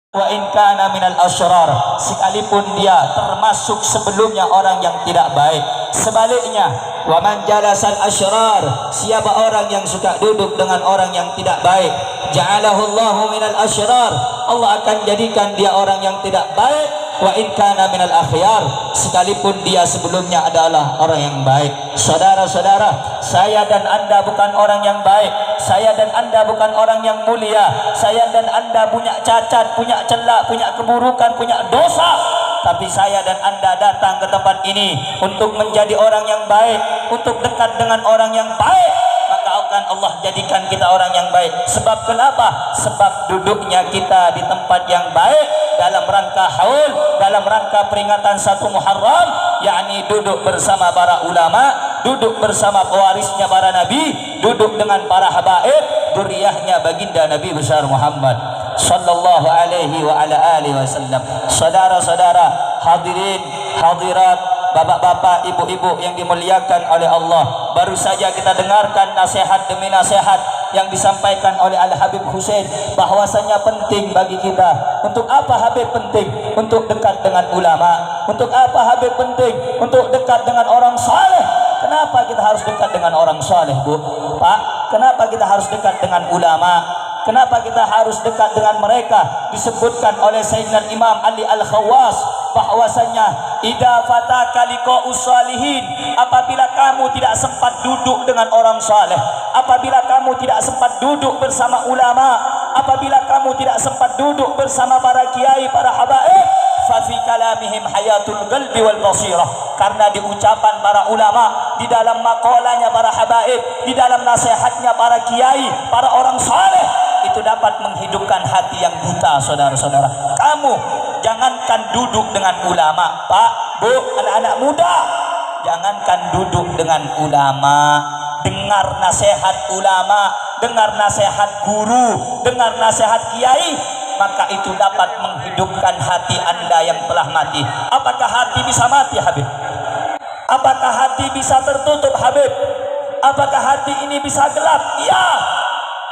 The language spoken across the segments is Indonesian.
wa in kana minal asyrar, sekalipun dia termasuk sebelumnya orang yang tidak baik. Sebaliknya, wa man jalasal asyrar, siapa orang yang suka duduk dengan orang yang tidak baik, ja'alahu Allahu minal asyrar, Allah akan jadikan dia orang yang tidak baik. Wa in kana minal akhyar, sekalipun dia sebelumnya adalah orang yang baik. Saudara-saudara, saya dan Anda bukan orang yang baik. Saya dan Anda bukan orang yang mulia. Saya dan Anda punya cacat, punya celak, punya keburukan, punya dosa. Tapi saya dan Anda datang ke tempat ini untuk menjadi orang yang baik, untuk dekat dengan orang yang baik, maka akan Allah jadikan kita orang yang baik. Sebab kenapa? Sebab duduknya kita di tempat yang baik, dalam rangka haul, dalam rangka peringatan 1 Muharram, yakni duduk bersama para ulama, duduk bersama pewarisnya para nabi, duduk dengan para habaib, dzurriyyahnya baginda Nabi besar Muhammad sallallahu alaihi wa ala alihi wasallam. Saudara-saudara, hadirin, hadirat, bapak-bapak, ibu-ibu yang dimuliakan oleh Allah, baru saja kita dengarkan nasihat demi nasihat yang disampaikan oleh Al-Habib Husain, bahwasanya penting bagi kita. Untuk apa Habib penting? Untuk dekat dengan ulama. Untuk apa Habib penting? Untuk dekat dengan orang saleh. Kenapa kita harus dekat dengan orang saleh, Bu? Pak, kenapa kita harus dekat dengan ulama? Kenapa kita harus dekat dengan mereka? Disebutkan oleh Sayyidina Imam Ali Al-Khawas bahwasanya idza fataka liqa'us salihin, apabila kamu tidak sempat duduk dengan orang saleh, apabila kamu tidak sempat duduk bersama ulama, apabila kamu tidak sempat duduk bersama para kiai, para habaib, fa fi kalamihim hayatul qalbi wal basirah, karena di ucapan para ulama, di dalam makalahnya para habaib, di dalam nasihatnya para kiai, para orang saleh, itu dapat menghidupkan hati yang buta. Saudara-saudara, kamu jangankan duduk dengan ulama, Pak, Bu, anak-anak muda, jangankan duduk dengan ulama, dengar nasihat ulama, dengar nasihat guru, dengar nasihat kiai, maka itu dapat menghidupkan hati Anda yang telah mati. Apakah hati bisa mati, Habib? Apakah hati bisa tertutup, Habib? Apakah hati ini bisa gelap? Ya,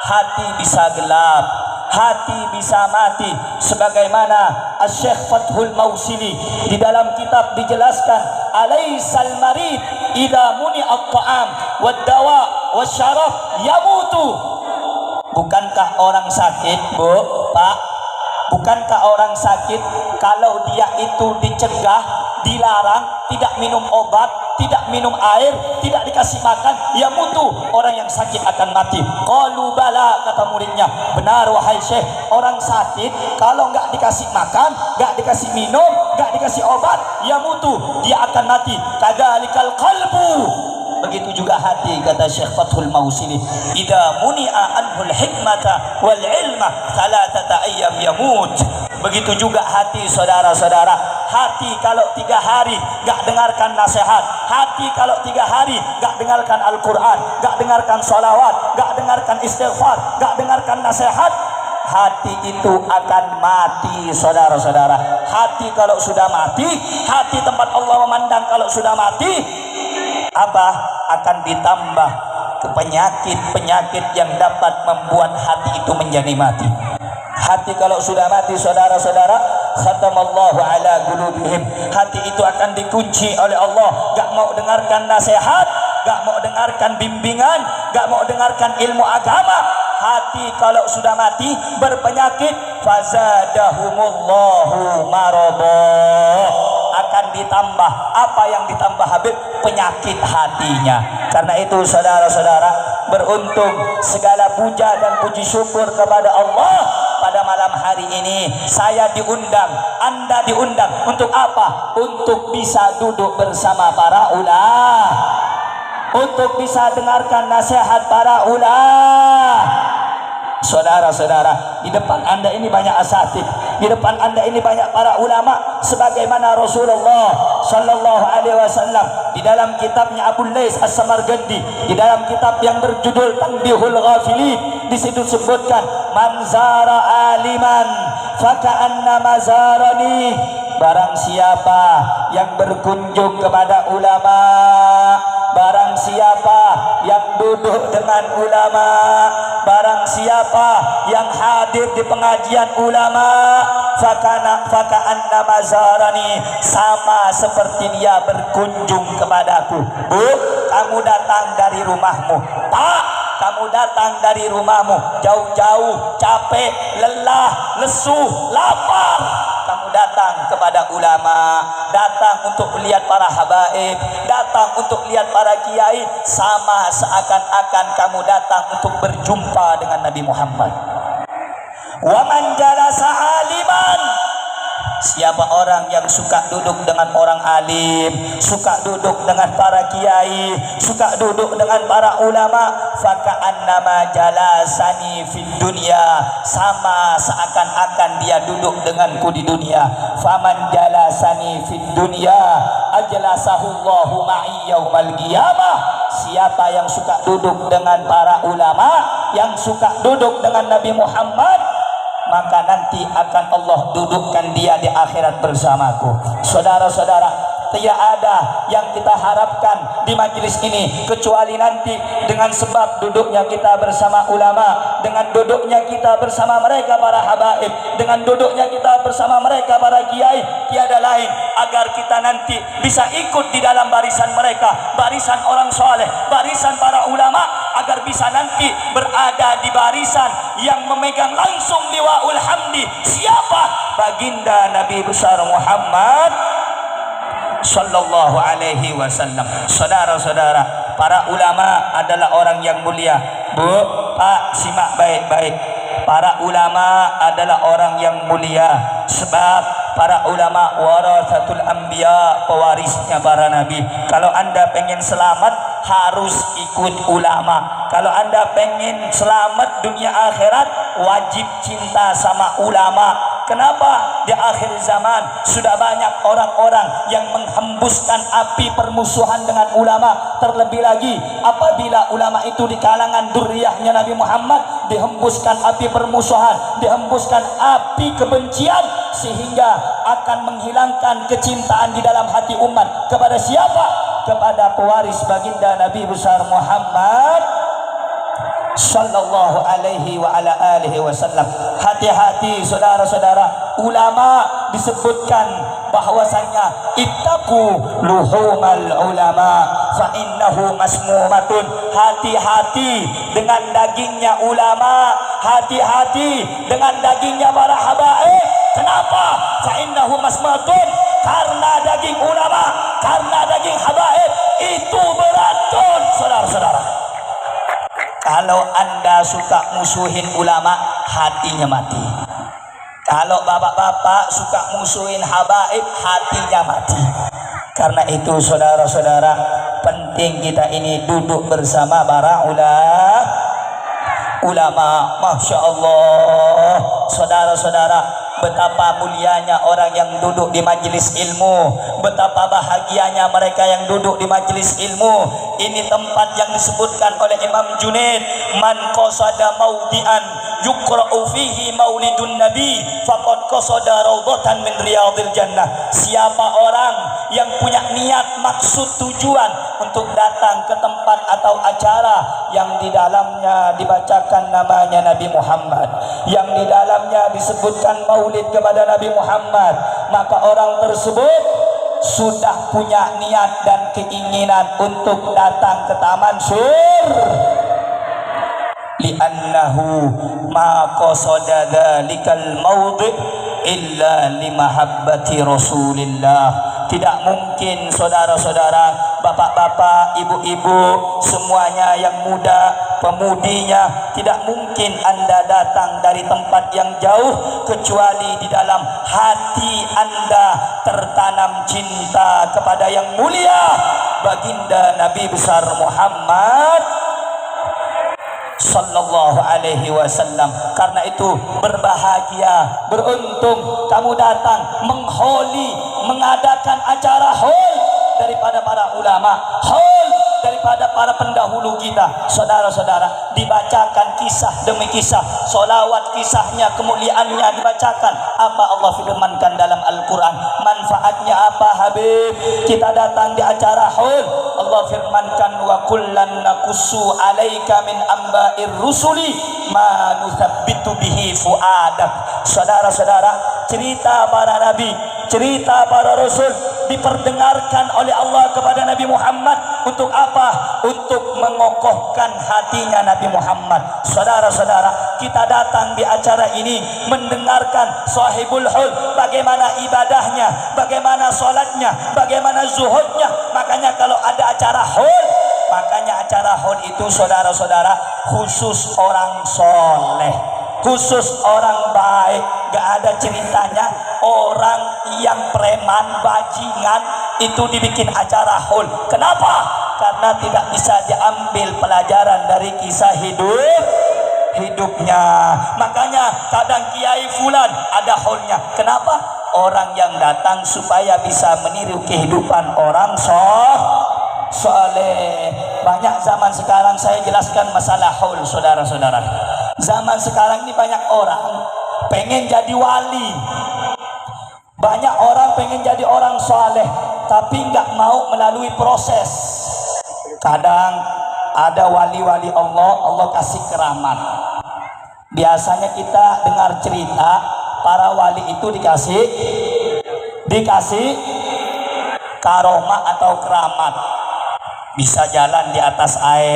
hati bisa gelap, hati bisa mati. Sebagaimana Asy-Syaikh Fathul Mausili di dalam kitab dijelaskan, alaisal marid idza muni'at ta'am wad dawa wasyarab yamutu. Bukankah orang sakit, Bu, Pak, bukankah orang sakit kalau dia itu dicegah, dilarang, tidak minum obat, tidak minum air, tidak dikasih makan, ya mutu, orang yang sakit akan mati. Qalu bala, kata muridnya, benar wahai Syekh, orang sakit kalau nggak dikasih makan, nggak dikasih minum, nggak dikasih obat, ya mutu, dia akan mati. Kadzalikal qalbu, begitu juga hati, kata Syekh Fathul Mausili, idza muni'a anhul hikmata wal ilma thalathata ayyam yamut. Begitu juga hati, saudara-saudara. Hati kalau 3 hari gak dengarkan nasihat, hati kalau 3 hari gak dengarkan Al-Quran, gak dengarkan salawat, gak dengarkan istighfar, gak dengarkan nasihat, hati itu akan mati, saudara-saudara. Hati kalau sudah mati, hati tempat Allah memandang kalau sudah mati, apa? Akan ditambah ke penyakit-penyakit yang dapat membuat hati itu menjadi mati. Hati kalau sudah mati, saudara-saudara, khatamallahu ala qulubihim, hati itu akan dikunci oleh Allah. Gak mau dengarkan nasihat, gak mau dengarkan bimbingan, gak mau dengarkan ilmu agama. Hati kalau sudah mati berpenyakit, fazadahumullahu maradha, akan ditambah. Apa yang ditambah, Habib? Penyakit hatinya. Karena itu, saudara-saudara, beruntung, segala puja dan puji syukur kepada Allah. Pada malam hari ini saya diundang, Anda diundang. Untuk apa? Untuk bisa duduk bersama para ulama, untuk bisa dengarkan nasihat para ulama. Saudara-saudara, di depan Anda ini banyak asatidz, di depan Anda ini banyak para ulama, sebagaimana Rasulullah sallallahu alaihi wasallam di dalam kitabnya Abu Lais As-Samarqandi, di dalam kitab yang berjudul Tanbihul Ghafilin, di situ sebutkan, man zara aliman faka'annama zarani, barang siapa yang berkunjung kepada ulama, barang siapa yang duduk dengan ulama, barang siapa yang hadir di pengajian ulama, faka'anna mazarani, sama seperti dia berkunjung kepadaku. Bu, kamu datang dari rumahmu. Tak, kamu datang dari rumahmu jauh-jauh, capek, lelah, lesu, lapar. Kamu datang kepada ulama, datang untuk melihat para habaib, datang untuk melihat para kiai, sama seakan-akan kamu datang untuk berjumpa dengan Nabi Muhammad. Wa man jalasa aliman, siapa orang yang suka duduk dengan orang alim, suka duduk dengan para kiai, suka duduk dengan para ulama, faka'annama jalasani fid dunya, sama seakan-akan dia duduk denganku di dunia. Faman jalasani fid dunya ajlasahullahu ma'i yaumal qiyamah, siapa yang suka duduk dengan para ulama, yang suka duduk dengan Nabi Muhammad, maka nanti akan Allah dudukkan dia di akhirat bersamaku. Saudara-saudara, tidak ada yang kita harapkan di majelis ini kecuali nanti dengan sebab duduknya kita bersama ulama, dengan duduknya kita bersama mereka para habaib, dengan duduknya kita bersama mereka para kiai, tiada lain agar kita nanti bisa ikut di dalam barisan mereka, barisan orang soleh, barisan para ulama, agar bisa nanti berada di barisan yang memegang langsung liwaul hamdi. Siapa? Baginda Nabi besar Muhammad sallallahu alaihi wasallam. Saudara-saudara, para ulama adalah orang yang mulia. Bu, Pak, simak baik-baik. Para ulama adalah orang yang mulia, sebab para ulama warasatul anbiya, pewarisnya para nabi. Kalau Anda pengen selamat, harus ikut ulama. Kalau Anda pengen selamat dunia akhirat, wajib cinta sama ulama. Kenapa? Di akhir zaman sudah banyak orang-orang yang menghembuskan api permusuhan dengan ulama. Terlebih lagi apabila ulama itu di kalangan dzurriyyahnya Nabi Muhammad, dihembuskan api permusuhan, dihembuskan api kebencian, sehingga akan menghilangkan kecintaan di dalam hati umat kepada siapa? Kepada pewaris baginda Nabi besar Muhammad sallallahu alaihi wa ala alihi wasallam. Hati-hati saudara-saudara, ulama disebutkan bahwasanya ittaqu luhumal ulama fa innahu masmumatun. Hati-hati dengan dagingnya ulama, hati-hati dengan dagingnya para habaib. Kenapa? Fa innahu masmumatun, karena daging ulama, karena daging habaib itu beracun. Saudara-saudara, kalau Anda suka musuhin ulama, hatinya mati. Kalau bapak-bapak suka musuhin habaib, hatinya mati. Karena itu saudara-saudara, penting kita ini duduk bersama para ulama. Masya Allah, saudara-saudara, betapa mulianya orang yang duduk di majelis ilmu, betapa bahagianya mereka yang duduk di majelis ilmu. Ini tempat yang disebutkan oleh Imam Junaid, man qasada maudian yuqra'u fihi maulidun nabi faqad qasada raudhatan min riyadil jannah. Siapa orang yang punya niat, maksud, tujuan untuk datang ke tempat atau acara yang di dalamnya dibacakan namanya Nabi Muhammad, yang di dalamnya disebutkan maulid kepada Nabi Muhammad, maka orang tersebut sudah punya niat dan keinginan untuk datang ke taman surga. Li'annahu ma qasada dzalikal maudhi illa limahabbati Rasulillah. Tidak mungkin saudara-saudara, bapak-bapak, ibu-ibu, semuanya yang muda, pemudinya, tidak mungkin Anda datang dari tempat yang jauh kecuali di dalam hati Anda tertanam cinta kepada yang mulia baginda Nabi besar Muhammad sallallahu alaihi wasallam. Karena itu berbahagia, beruntung kamu datang mengholi, mengadakan acara haul daripada para ulama, haul daripada para pendahulu kita. Saudara-saudara, dibacakan kisah demi kisah, solawat kisahnya, kemuliaannya dibacakan. Apa Allah firmankan dalam Al-Quran? Al-Quran. Manfaatnya apa Habib? Kita datang di acara haul, Allah firmankan wa kullan naqussu alaika min amba'ir rusuli ma nuthabbitu bihi fuadak. Saudara-saudara, cerita para nabi, cerita para rasul diperdengarkan oleh Allah kepada Nabi Muhammad. Untuk apa? Untuk mengokohkan hatinya Nabi Muhammad. Saudara-saudara, kita datang di acara ini mendengarkan sahibul hul, bagaimana ibadahnya, bagaimana sholatnya, bagaimana zuhudnya. Makanya kalau ada acara hul, makanya acara hul itu saudara-saudara khusus orang soleh, khusus orang baik. Gak ada ceritanya orang yang preman, bajingan itu dibikin acara haul. Kenapa? Karena tidak bisa diambil pelajaran dari kisah hidupnya. Makanya kadang kiai fulan ada haulnya. Kenapa? Orang yang datang supaya bisa meniru kehidupan orang soleh. Banyak zaman sekarang, saya jelaskan masalah haul, saudara-saudara. Zaman sekarang ini banyak orang pengen jadi wali, banyak orang pengen jadi orang soleh, tapi nggak mau melalui proses. Kadang ada wali-wali Allah, Allah kasih keramat. Biasanya kita dengar cerita para wali itu dikasih karomah atau keramat, bisa jalan di atas air,